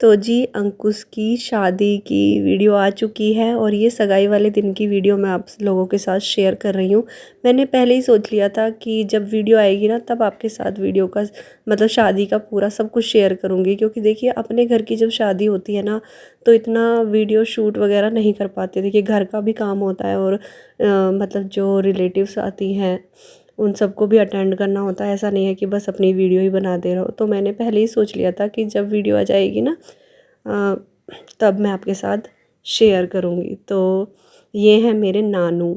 तो जी अंकुश की शादी की वीडियो आ चुकी है और ये सगाई वाले दिन की वीडियो मैं आप लोगों के साथ शेयर कर रही हूँ। मैंने पहले ही सोच लिया था कि जब वीडियो आएगी ना तब आपके साथ वीडियो का मतलब शादी का पूरा सब कुछ शेयर करूँगी, क्योंकि देखिए अपने घर की जब शादी होती है ना तो इतना वीडियो शूट वगैरह नहीं कर पाते। देखिए घर का भी काम होता है और मतलब जो रिलेटिव्स आती हैं उन सबको भी अटेंड करना होता है। ऐसा नहीं है कि बस अपनी वीडियो ही बनाते रहो। तो मैंने पहले ही सोच लिया था कि जब वीडियो आ जाएगी ना अ, तब मैं आपके साथ शेयर करूँगी। तो ये हैं मेरे नानू,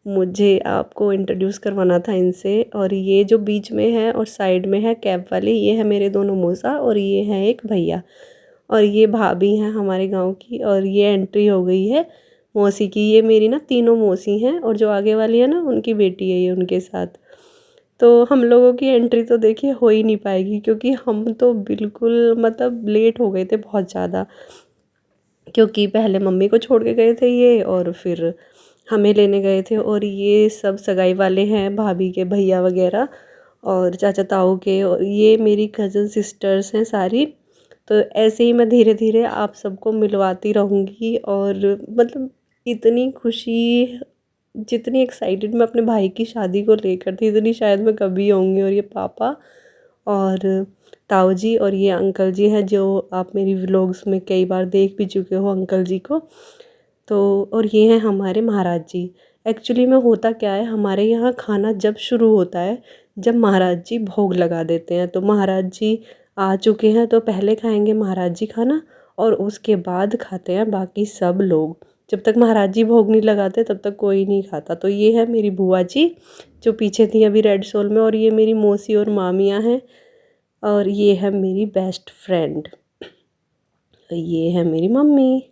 मुझे आपको इंट्रोड्यूस करवाना था इनसे। और ये जो बीच में है और साइड में है कैप वाली, ये है मेरे दोनों मौसा और ये हैं एक भैया। और ये भाभी हैं हमारे गांव की और ये एंट्री हो गई है मौसी की। ये मेरी ना तीनों मौसी हैं और जो आगे वाली है ना उनकी बेटी है ये उनके साथ। तो हम लोगों की एंट्री तो देखिए हो ही नहीं पाएगी, क्योंकि हम तो बिल्कुल मतलब लेट हो गए थे बहुत ज़्यादा। क्योंकि पहले मम्मी को छोड़ के गए थे ये और फिर हमें लेने गए थे। और ये सब सगाई वाले हैं, भाभी के भैया वगैरह और चाचा ताऊ के, और ये मेरी कज़न सिस्टर्स हैं सारी। तो ऐसे ही मैं धीरे धीरे आप सबको मिलवाती रहूँगी। और मतलब इतनी खुशी, जितनी एक्साइटेड मैं अपने भाई की शादी को लेकर थी इतनी शायद मैं कभी होंगी। और ये पापा और ताऊ जी और ये अंकल जी हैं जो आप मेरी व्लॉग्स में कई बार देख भी चुके हो अंकल जी को। तो और ये हैं हमारे महाराज जी। एक्चुअली में होता क्या है, हमारे यहाँ खाना जब शुरू होता है जब महाराज जी भोग लगा देते हैं। तो महाराज जी आ चुके हैं तो पहले खाएंगे महाराज जी खाना और उसके बाद खाते हैं बाकी सब लोग। जब तक महाराज जी भोग नहीं लगाते तब तक कोई नहीं खाता। तो ये है मेरी बुआ जी जो पीछे थी अभी रेड शॉल में, और ये मेरी मौसी और मामियाँ हैं, और ये है मेरी बेस्ट फ्रेंड, ये है मेरी मम्मी।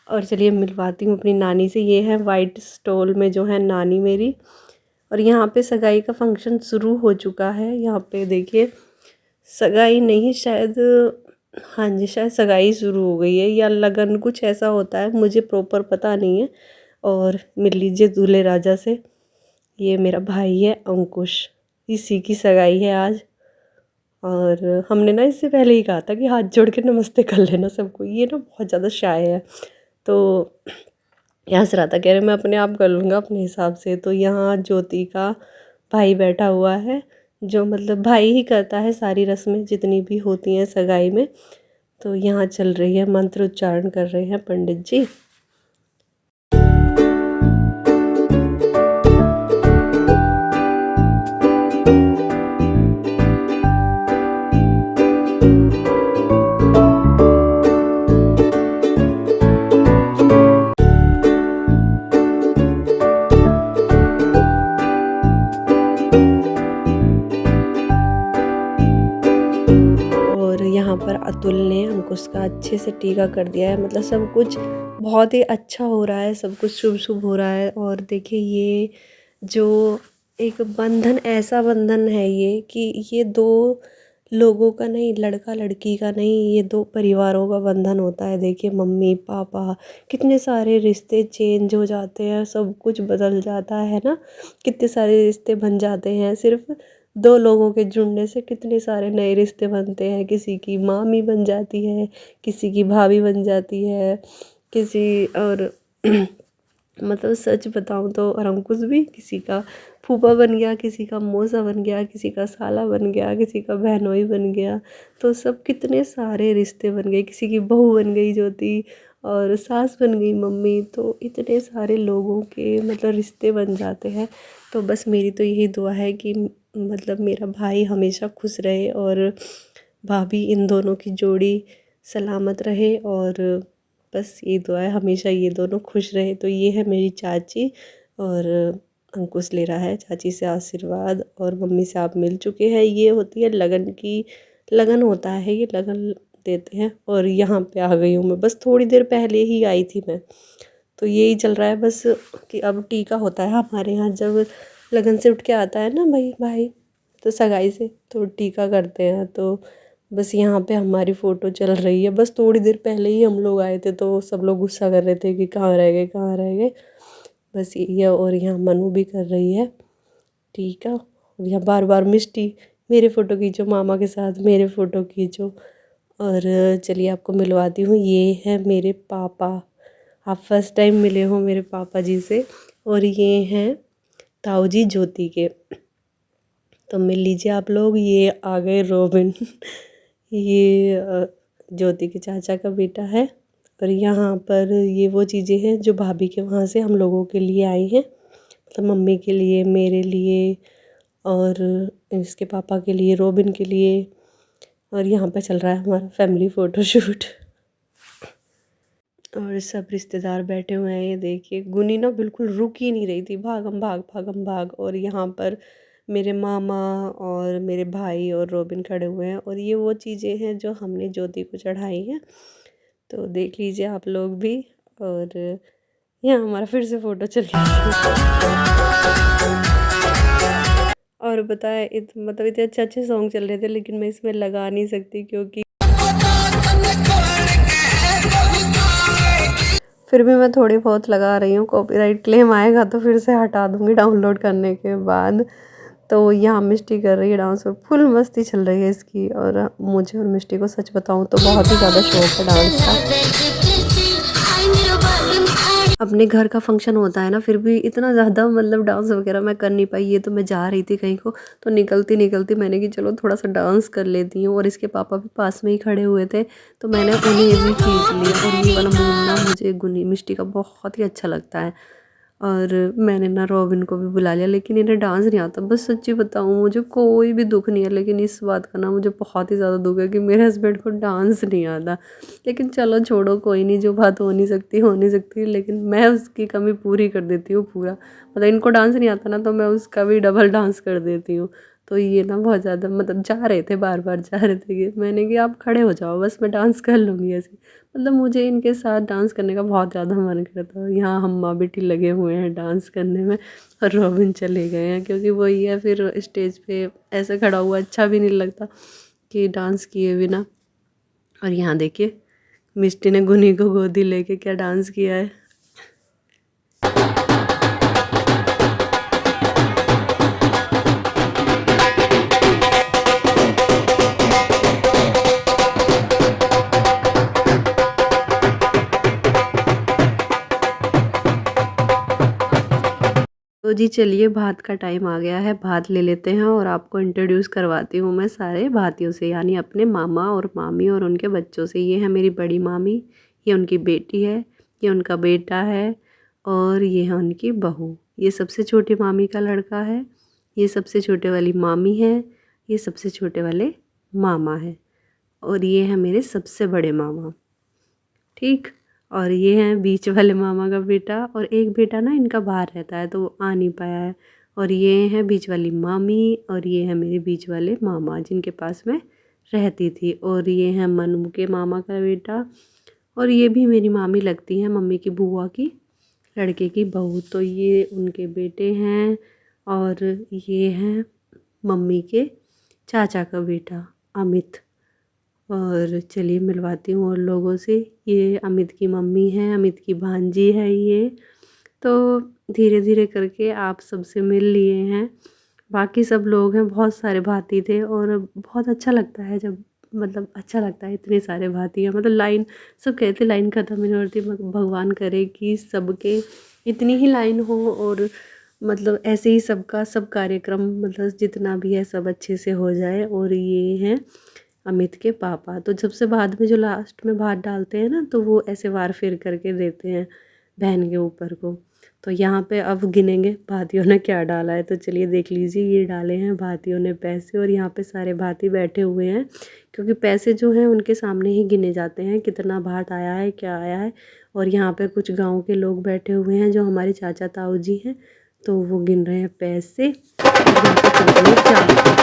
और चलिए मिलवाती हूँ अपनी नानी से। ये है वाइट स्टॉल में जो है नानी मेरी। और यहाँ पे सगाई का फंक्शन शुरू हो चुका है। यहाँ पे देखिए सगाई नहीं शायद, हाँ जी शायद सगाई शुरू हो गई है या लगन कुछ ऐसा होता है, मुझे प्रॉपर पता नहीं है। और मिल लीजिए दूल्हे राजा से, ये मेरा भाई है अंकुश, इसी की सगाई है आज। और हमने ना इससे पहले ही कहा था कि हाथ जोड़ के नमस्ते कर लेना सबको। ये ना बहुत ज़्यादा शाय है तो यहाँ से रहा था, कह रहे मैं अपने आप कर लूँगा अपने हिसाब से। तो यहाँ ज्योति का भाई बैठा हुआ है जो मतलब भाई ही करता है सारी रस्में जितनी भी होती हैं सगाई में। तो यहाँ चल रही है, मंत्र उच्चारण कर रहे हैं पंडित जी। और यहाँ पर अतुल ने अंकुश का अच्छे से टीका कर दिया है, मतलब सब कुछ बहुत ही अच्छा हो रहा है, सब कुछ शुभ शुभ हो रहा है। और देखिए ये जो एक बंधन, ऐसा बंधन है ये कि ये दो लोगों का नहीं, लड़का लड़की का नहीं, ये दो परिवारों का बंधन होता है। देखिए मम्मी पापा, कितने सारे रिश्ते चेंज हो जाते हैं, सब कुछ बदल जाता है ना। कितने सारे रिश्ते बन जाते हैं, सिर्फ दो लोगों के जुड़ने से कितने सारे नए रिश्ते बनते हैं। किसी की मामी बन जाती है, किसी की भाभी बन जाती है, किसी और मतलब सच बताऊं तो और अंकुश भी किसी का फूफा बन गया, किसी का मौसा बन गया, किसी का साला बन गया, किसी का बहनोई बन गया। तो सब कितने सारे रिश्ते बन गए, किसी की बहू बन गई ज्योति और सास बन गई मम्मी। तो इतने सारे लोगों के मतलब रिश्ते बन जाते हैं। तो बस मेरी तो यही दुआ है कि मतलब मेरा भाई हमेशा खुश रहे और भाभी, इन दोनों की जोड़ी सलामत रहे। और बस ये दुआ है हमेशा ये दोनों खुश रहे। तो ये है मेरी चाची और अंकुश ले रहा है चाची से आशीर्वाद, और मम्मी से आप मिल चुके हैं। ये होती है लगन की, लगन होता है ये, लगन देते हैं। और यहाँ पे आ गई हूँ मैं, बस थोड़ी देर पहले ही आई थी मैं। तो यही चल रहा है बस कि अब टीका होता है हमारे यहाँ, जब लगन से उठ के आता है ना भाई भाई तो सगाई से तो टीका करते हैं। तो बस यहाँ पे हमारी फ़ोटो चल रही है। बस थोड़ी देर पहले ही हम लोग आए थे तो सब लोग गुस्सा कर रहे थे कि कहाँ रह गए कहाँ रह गए। बस ये, और यहाँ मनु भी कर रही है टीका। और यहाँ बार बार मिष्टी, मेरे फ़ोटो खींचो मामा के साथ, मेरे फ़ोटो खींचो। और चलिए आपको मिलवाती हूँ, ये है मेरे पापा। आप फर्स्ट टाइम मिले हो मेरे पापा जी से। और ये हैं ताऊ जी ज्योति के। तो मिल लीजिए आप लोग, ये आ गए रोबिन। ये ज्योति के चाचा का बेटा है। और यहाँ पर ये वो चीज़ें हैं जो भाभी के वहाँ से हम लोगों के लिए आई हैं, मतलब मम्मी के लिए, मेरे लिए और इसके पापा के लिए, रोबिन के लिए। और यहाँ पे चल रहा है हमारा फैमिली फ़ोटोशूट। और सब रिश्तेदार बैठे हुए हैं। ये देखिए गुनी ना बिल्कुल रुक ही नहीं रही थी, भागम भाग भागम भाग। और यहाँ पर मेरे मामा और मेरे भाई और रोबिन खड़े हुए हैं। और ये वो चीज़ें हैं जो हमने ज्योति को चढ़ाई हैं, तो देख लीजिए आप लोग भी। और यहाँ हमारा फिर से फ़ोटो चल गया। और बताए मतलब इतने अच्छे अच्छे सॉन्ग चल रहे थे, लेकिन मैं इसमें लगा नहीं सकती क्योंकि फिर भी मैं थोड़ी बहुत लगा रही हूँ। कॉपीराइट क्लेम आएगा तो फिर से हटा दूँगी डाउनलोड करने के बाद। तो यहाँ मिष्टी कर रही है डांस और फुल मस्ती चल रही है इसकी। और मुझे और मिष्टी को सच बताऊँ तो बहुत ही ज़्यादा शौक है डांस का। अपने घर का फंक्शन होता है ना, फिर भी इतना ज़्यादा मतलब डांस वगैरह मैं कर नहीं पाई। ये तो मैं जा रही थी कहीं को, तो निकलती निकलती मैंने कि चलो थोड़ा सा डांस कर लेती हूँ। और इसके पापा भी पास में ही खड़े हुए थे, तो मैंने उन्हें भी खींच लिया। और ये वाला मूव ना मुझे गुनी मिष्टी का बहुत ही अच्छा लगता है। और मैंने ना रोबिन को भी बुला लिया, लेकिन इन्हें डांस नहीं आता। बस सच्ची बताऊँ मुझे कोई भी दुख नहीं है, लेकिन इस बात का ना मुझे बहुत ही ज़्यादा दुख है कि मेरे हस्बैंड को डांस नहीं आता। लेकिन चलो छोड़ो, कोई नहीं, जो बात हो नहीं सकती हो नहीं सकती। लेकिन मैं उसकी कमी पूरी कर देती हूँ पूरा। मतलब इनको डांस नहीं आता ना, तो मैं उसका भी डबल डांस कर देती हूँ। तो ये ना बहुत ज़्यादा मतलब जा रहे थे, बार बार जा रहे थे कि मैंने कि आप खड़े हो जाओ, बस मैं डांस कर लूँगी ऐसे। मतलब मुझे इनके साथ डांस करने का बहुत ज़्यादा मन करता है। यहाँ हम माँ बेटी लगे हुए हैं डांस करने में, और रोबिन चले गए हैं क्योंकि वही है, फिर स्टेज पे ऐसे खड़ा हुआ अच्छा भी नहीं लगता कि डांस किए बिना। और यहाँ देखिए मिष्टी ने गुनी को गोदी लेके क्या डांस किया है। तो जी चलिए भात का टाइम आ गया है, भात ले लेते हैं। और आपको इंट्रोड्यूस करवाती हूँ मैं सारे भातियों से, यानी अपने मामा और मामी और उनके बच्चों से। ये है मेरी बड़ी मामी, ये उनकी बेटी है, ये उनका बेटा है, और ये है उनकी बहू। ये सबसे छोटी मामी का लड़का है, ये सबसे छोटे वाली मामी है, ये सबसे छोटे वाले मामा है, और ये है मेरे सबसे बड़े मामा। ठीक। और ये हैं बीच वाले मामा का बेटा, और एक बेटा ना इनका बाहर रहता है तो वो आ नहीं पाया है। और ये है बीच वाली मामी, और ये है मेरे बीच वाले मामा जिनके पास मैं रहती थी। और ये है मनु के मामा का बेटा, और ये भी मेरी मामी लगती हैं, मम्मी की बुआ की लड़के की बहू। तो ये उनके बेटे हैं। और ये हैं मम्मी के चाचा का बेटा अमित। और चलिए मिलवाती हूँ और लोगों से। ये अमित की मम्मी है, अमित की भांजी है ये। तो धीरे धीरे करके आप सबसे मिल लिए हैं। बाकी सब लोग हैं, बहुत सारे भाती थे। और बहुत अच्छा लगता है जब, मतलब अच्छा लगता है इतने सारे भाती हैं। मतलब लाइन, सब कहते लाइन ख़त्म नहीं होती, भगवान करे कि सबके इतनी ही लाइन हो। और मतलब ऐसे ही सबका सब कार्यक्रम, मतलब जितना भी है सब अच्छे से हो जाए। और ये हैं अमित के पापा। तो जब से बाद में जो लास्ट में भात डालते हैं ना, तो वो ऐसे वार फेर करके देते हैं बहन के ऊपर को। तो यहाँ पे अब गिनेंगे भातियों ने क्या डाला है। तो चलिए देख लीजिए, ये डाले हैं भातियों ने पैसे। और यहाँ पे सारे भाती बैठे हुए हैं, क्योंकि पैसे जो हैं उनके सामने ही गिने जाते हैं, कितना भात आया है, क्या आया है। और यहाँ पे कुछ गाँव के लोग बैठे हुए हैं जो हमारे चाचा ताऊ जी हैं, तो वो गिन रहे हैं पैसे। और यहाँ पे चल रही है चाय।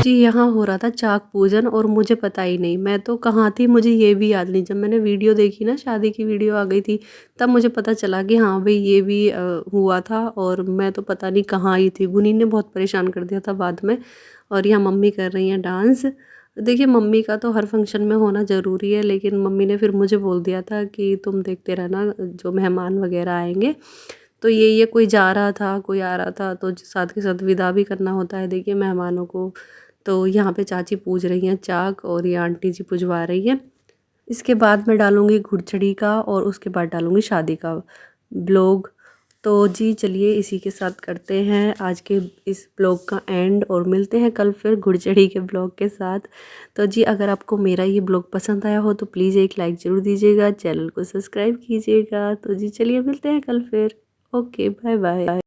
जी यहाँ हो रहा था चाक पूजन और मुझे पता ही नहीं, मैं तो कहाँ थी मुझे ये भी याद नहीं। जब मैंने वीडियो देखी ना, शादी की वीडियो आ गई थी, तब मुझे पता चला कि हाँ भाई ये भी हुआ था। और मैं तो पता नहीं कहाँ आई थी, गुनी ने बहुत परेशान कर दिया था बाद में। और यहाँ मम्मी कर रही हैं डांस। देखिए मम्मी का तो हर फंक्शन में होना ज़रूरी है, लेकिन मम्मी ने फिर मुझे बोल दिया था कि तुम देखते रहना जो मेहमान वगैरह आएंगे। तो ये कोई जा रहा था कोई आ रहा था, तो साथ के साथ विदा भी करना होता है देखिए मेहमानों को। तो यहाँ पे चाची पूज रही हैं चाक और ये आंटी जी पुजवा रही हैं। इसके बाद मैं डालूँगी घुड़चड़ी का और उसके बाद डालूँगी शादी का ब्लॉग। तो जी चलिए इसी के साथ करते हैं आज के इस ब्लॉग का एंड, और मिलते हैं कल फिर घुड़चड़ी के ब्लॉग के साथ। तो जी अगर आपको मेरा ये ब्लॉग पसंद आया हो तो प्लीज़ एक लाइक ज़रूर दीजिएगा, चैनल को सब्सक्राइब कीजिएगा। तो जी चलिए मिलते हैं कल फिर। Okay bye bye.